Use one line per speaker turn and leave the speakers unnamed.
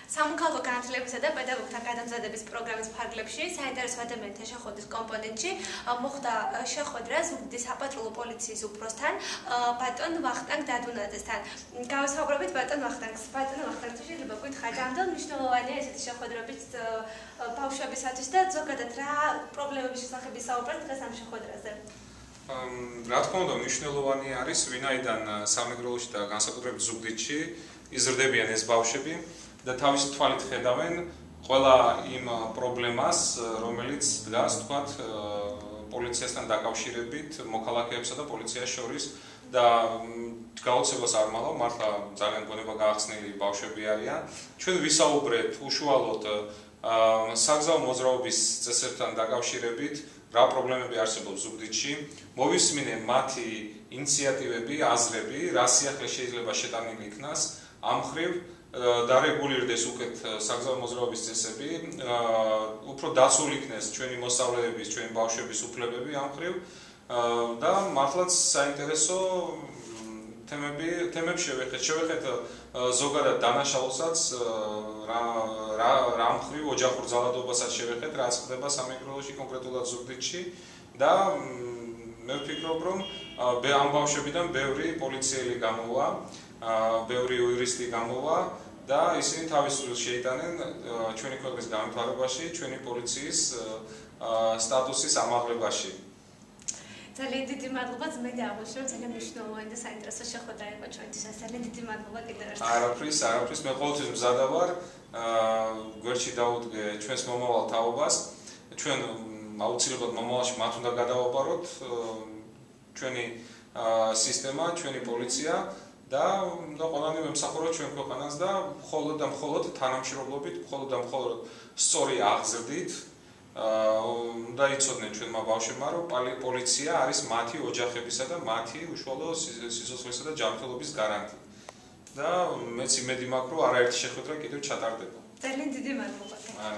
სამოქალაქო განათლებისა და პედაგოგთა გადამზადების პროგრამის ფარგლებში საინტერესო ადამიანთა შეხვედრის კომპონენტში მოხდა შეხვედრა ზუგდიდის საპატრულო პოლიციის უფროსთან ბატონ ვახტანგ დადუნაძესთან. გავესაუბრებით ბატონ ვახტანგს. ბატონ ვახტანგ, შეიძლება გითხრათ, რამდენ მნიშვნელოვანია ესეთი შეხვედრების ბავშვებისათვის და ზოგადად რა პრობლემების შესახებ ისაუბრეთ დღეს ამ შეხვედრაზე?
რა თქმა უნდა, მნიშვნელოვანი არის, ვინაიდან სამეგრელოში და განსაკუთრებით ზუგდიდში იზრდებიან ეს ბავშვები და თავისი თვალით ხედავენ ყველა იმ პრობლემას, რომელიც დგას, თქვათ, პოლიციასთან დაკავშირებით, მოქალაქეებსა და პოლიციას შორის და გაოცებას არ მაღალ, მართლა ძალიან გონება გაახსნილი ბავშვები არიან. ჩვენ ვისაუბრეთ უშუალოდ საგზაო მოძრაობის წესებთან დაკავშირებით, რა პრობლემები არსებობს ზუგდიდში, მოვისმინე მათი ინიციატივები, აზრები, რა სიახლე შეიძლება შეტანილი იქნას ამ მხრივ დარეგულირდეს უკეთ საგზაო მოძრაობის წესები, უფრო დაცული იქნეს ჩვენი მოსწავლეების, ჩვენი ბავშვების უფლებები ამ მხრივ და მართლაც საინტერესო თემებს შევეხეთ ზოგადად დანაშაულსაც, რა მხრივ ოჯახურ ძალადობასაც შევეხეთ, რაც ხდება სამეგრელოში, კონკრეტულად ზუგდიდში და მე ვფიქრობ, რომ ამ ბავშვებიდან ბევრი პოლიციელი გამოვა, ბევრი იურისტი გამოვა და ისინი თავის წვლილს შეიტანენ ჩვენი ქვეყნის განვითარებაში, ჩვენი პოლიციის სტატუსის ამაღლებაში.
ძალიან დიდი მადლობა, ძმები აღმოჩნდა, ძალიან მნიშვნელოვანი და საინტერესო შეხვედრა იყო ჩვენთვის. ძალიან დიდი მადლობა კიდევ ერთხელ.
არაფრის, მე ყოველთვის მზადა ვარ გვერდში დავუდგე ჩვენს მომავალ თაობას. ჩვენ აუცილებლად მომავალში მათ უნდა გადავაბაროთ ჩვენი სისტემა, ჩვენი პოლიცია და ყველანი მემსახუროთ ჩვენ ქვეყანას და მხოლოდ და მხოლოდ თანამშრომლობით, მხოლოდ და მხოლოდ სწორი აღზრდით უნდა იცოდნენ ჩვენმა ბავშვებმა, რომ პოლიცია არის მათი ოჯახებისა და მათი უშუალო სიცოცხლისა და ჯანმრთელობის გარანტი. და მეც იმედი მაქვს, რომ არაერთი შეხვედრა კიდევ ჩატარდება.
ძალიან დიდი მადლობა.